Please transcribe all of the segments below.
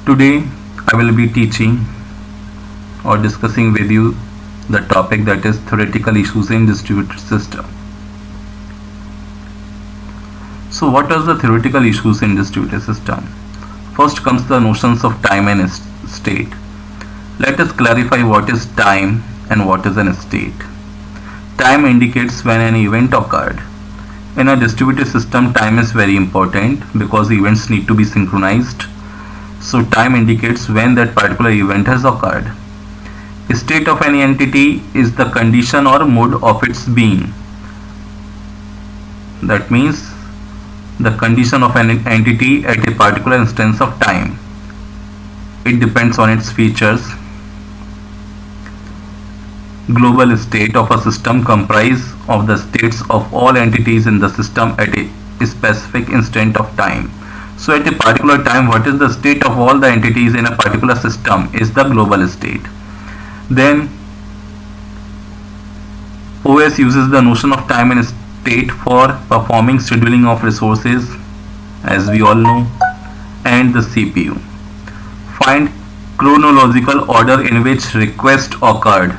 Today I will be teaching or discussing with you the topic that is theoretical issues in distributed system. So what are the theoretical issues in distributed system? First comes the notions of time and state. Let us clarify what is time and what is an state. Time indicates when an event occurred. In a distributed system, time is very important because events need to be synchronized. So time indicates when that particular event has occurred. State of any entity is the condition or mode of its being. That means the condition of an entity at a particular instance of time. It depends on its features. Global state of a system comprises of the states of all entities in the system at a specific instant of time. So at a particular time, what is the state of all the entities in a particular system is the global state. Then OS uses the notion of time and state for performing scheduling of resources, as we all know, and the CPU. Find chronological order in which request occurred.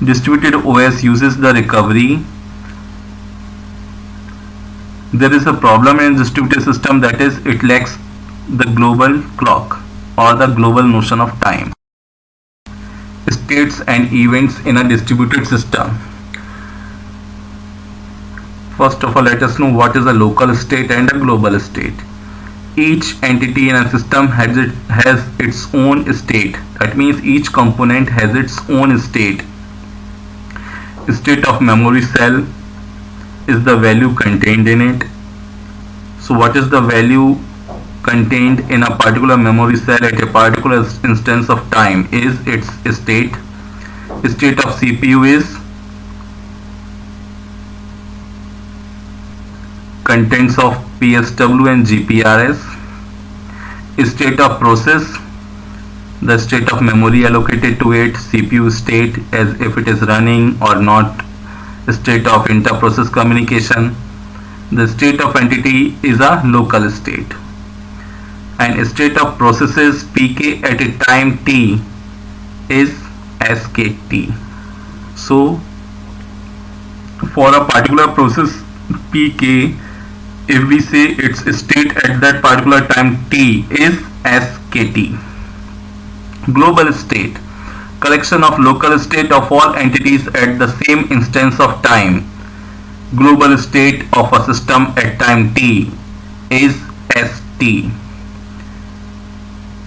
Distributed OS uses the recovery. There is a problem in distributed system, that is it lacks the global clock or the global notion of time. States and events in a distributed system. First of all, let us know what is a local state and a global state. Each entity in a system has its own state. That means each component has its own state. State of memory cell is the value contained in it. So what is the value contained in a particular memory cell at a particular instance of time is its state. State of CPU is contents of PSW and GPRS. State of process, the state of memory allocated to it, CPU state as if it is running or not, state of inter-process communication. The state of entity is a local state, and state of processes PK at a time t is SKT. So for a particular process PK, if we say its state at that particular time t is SKT. Global state, collection of local state of all entities at the same instance of time. Global state of a system at time t is ST,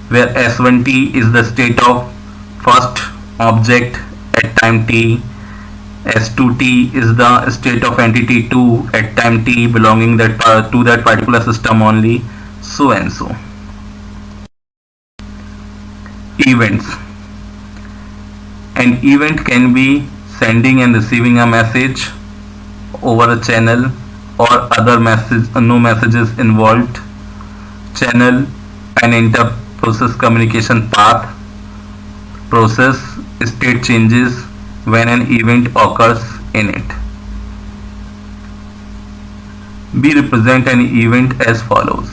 where S1t is the state of first object at time t, S2t is the state of entity 2 at time t belonging to that particular system only, so and so. Events. An event can be sending and receiving a message over a channel or other message, no messages involved. Channel and inter-process communication path. Process state changes when an event occurs in it. We represent an event as follows.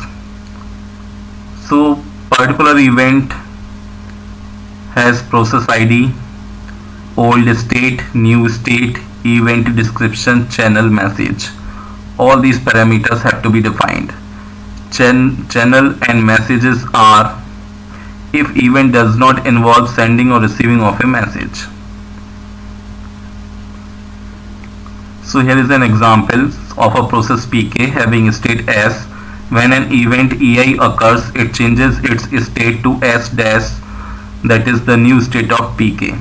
So particular event has process ID, old state, new state, event description, channel message. All these parameters have to be defined. Channel and messages are if event does not involve sending or receiving of a message. So here is an example of a process PK having state S. When an event EI occurs, it changes its state to S dash, that is the new state of PK.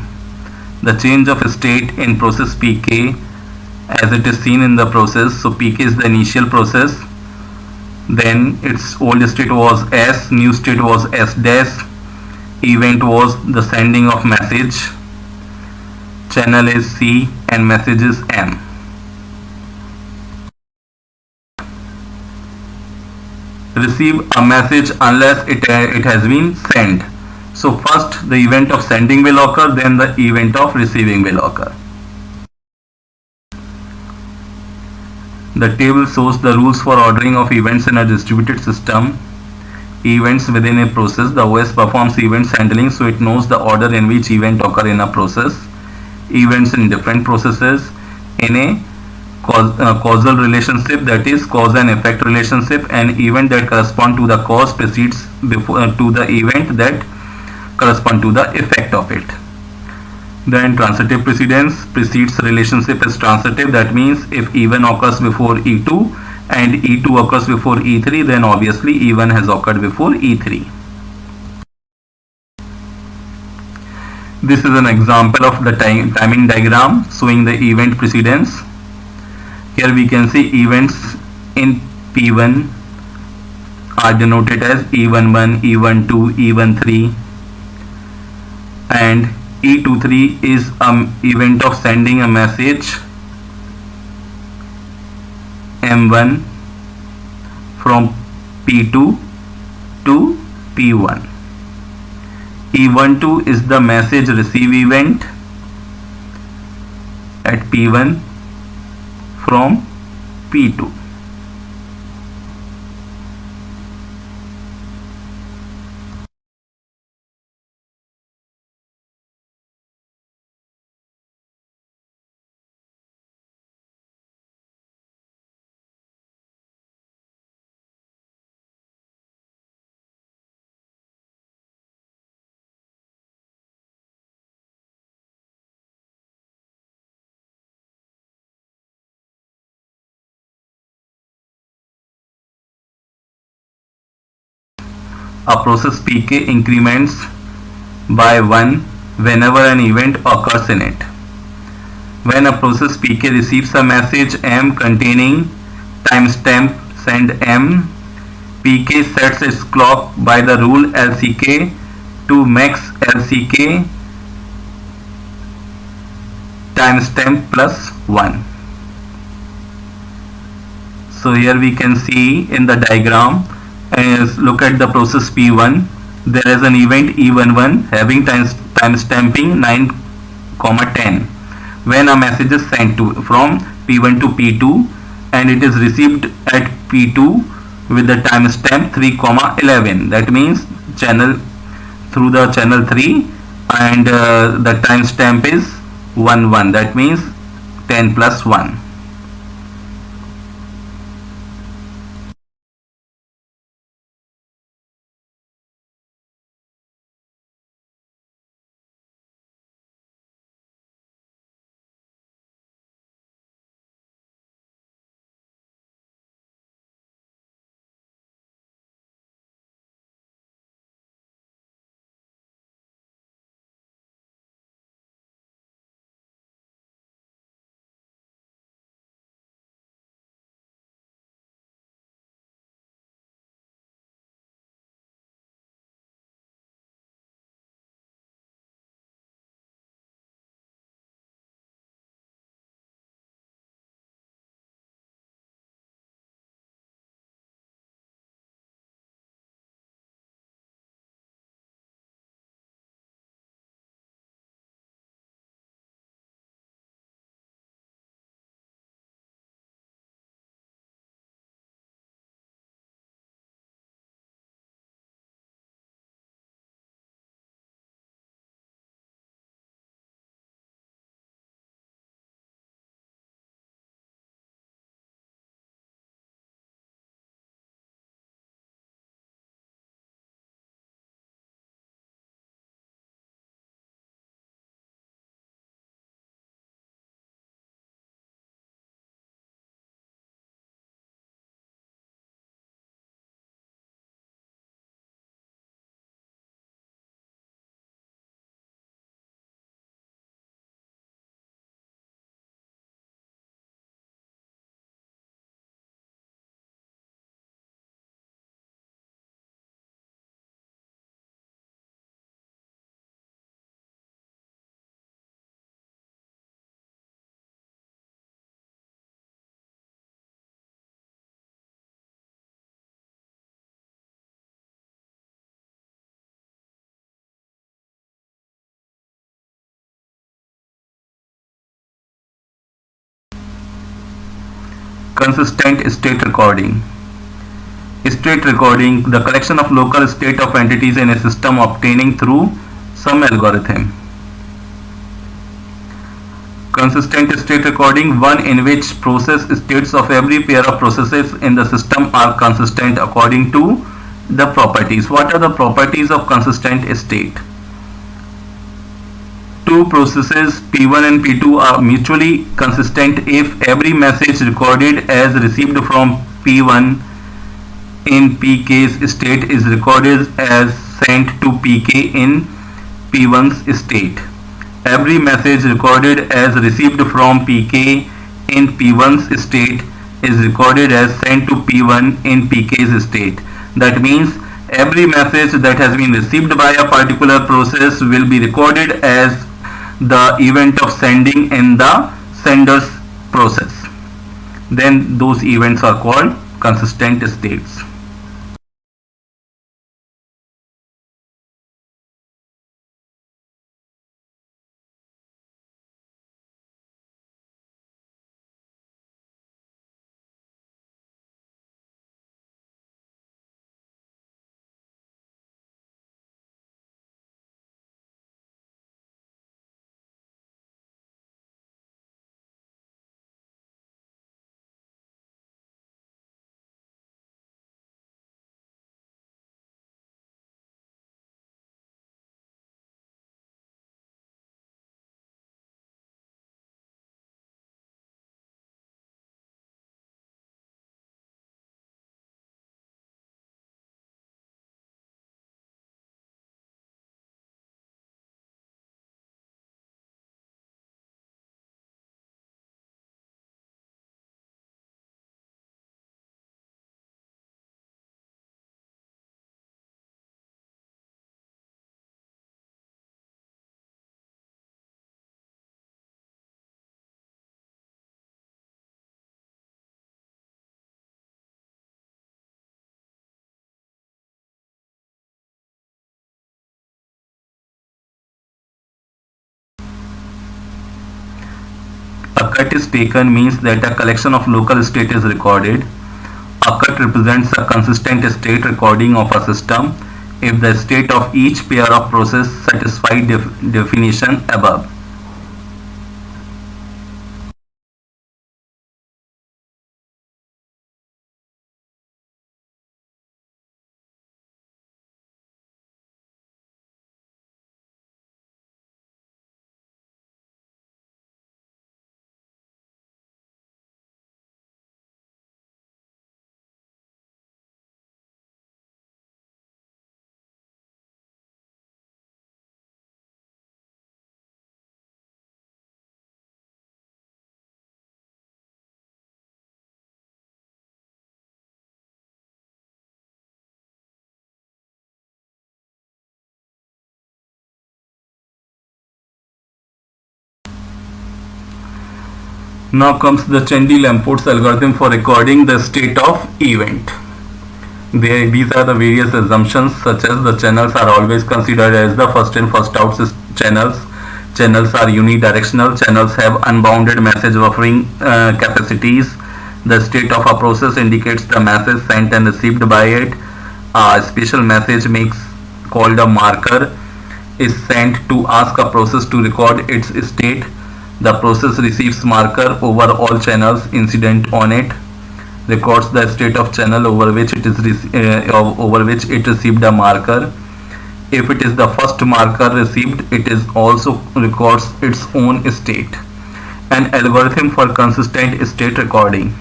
The change of state in process PK as it is seen in the process. So PK is the initial process, then its old state was S, new state was S dash, event was the sending of message, channel is C and message is M. Receive a message unless it has been sent. So first the event of sending will occur, then the event of receiving will occur. The table shows the rules for ordering of events in a distributed system. events within a process. The OS performs events handling, so it knows the order in which event occur in a process. Events in different processes in a causal relationship, that is cause and effect relationship. An event that correspond to the cause precedes to the event that correspond to the effect of it. Then transitive precedence precedes relationship is transitive. That means if E1 occurs before E2 and E2 occurs before E3, then obviously E1 has occurred before E3. This is an example of the timing diagram showing the event precedence. Here we can see events in P1 are denoted as E11, E12, E13, and E23 is an event of sending a message M1 from P2 to P1. E12 is the message receive event at P1 from P2. A process Pk increments by 1 whenever an event occurs in it. When a process Pk receives a message M containing timestamp send M, Pk sets its clock by the rule LCK to max LCK timestamp plus 1. So here we can see in the diagram, look at the process P1. There is an event E11 having timestamping 9,10 when a message is sent from P1 to P2 and it is received at P2 with the timestamp 3,11. That means through the channel 3, and the timestamp is 11. That means 10 plus 1. Consistent state recording. State recording, the collection of local state of entities in a system obtaining through some algorithm. Consistent state recording, one in which process states of every pair of processes in the system are consistent according to the properties. What are the properties of consistent state? Two processes P1 and P2 are mutually consistent if every message recorded as received from P1 in PK's state is recorded as sent to PK in P1's state. Every message recorded as received from PK in P1's state is recorded as sent to P1 in PK's state. That means every message that has been received by a particular process will be recorded as the event of sending in the sender's process. Then those events are called consistent states. A cut is taken means that a collection of local state is recorded. A cut represents a consistent state recording of a system if the state of each pair of process satisfy definition above. Now comes the Chandy-Lamport's algorithm for recording the state of event. These are the various assumptions, such as the channels are always considered as the first in first out channels. Channels are unidirectional. Channels have unbounded message buffering capacities. The state of a process indicates the message sent and received by it. A special message called a marker is sent to ask a process to record its state. The process receives marker over all channels incident on it, records the state of channel over which it received a marker. If it is the first marker received, it is also records its own state. An algorithm for consistent state recording.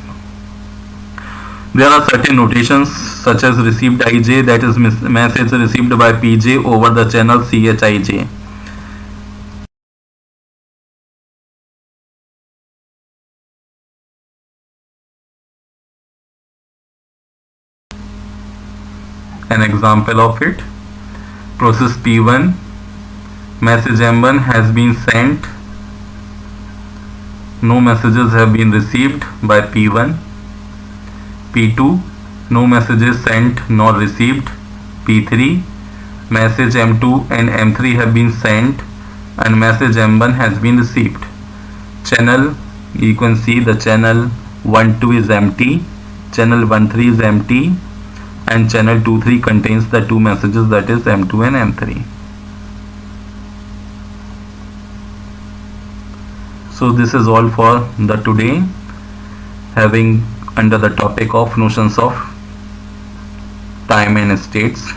There are certain notations such as received ij, that is message received by pj over the channel chij. An example of it: process P1, message M1 has been sent, no messages have been received by P1. P2, no messages sent nor received. P3, message M2 and M3 have been sent and message M1 has been received. Channel, you can see the channel 1-2 is empty, channel 1-3 is empty. and channel 2-3 contains the two messages, that is M2 and M3. So this is all for the today, having under the topic of notions of time and states.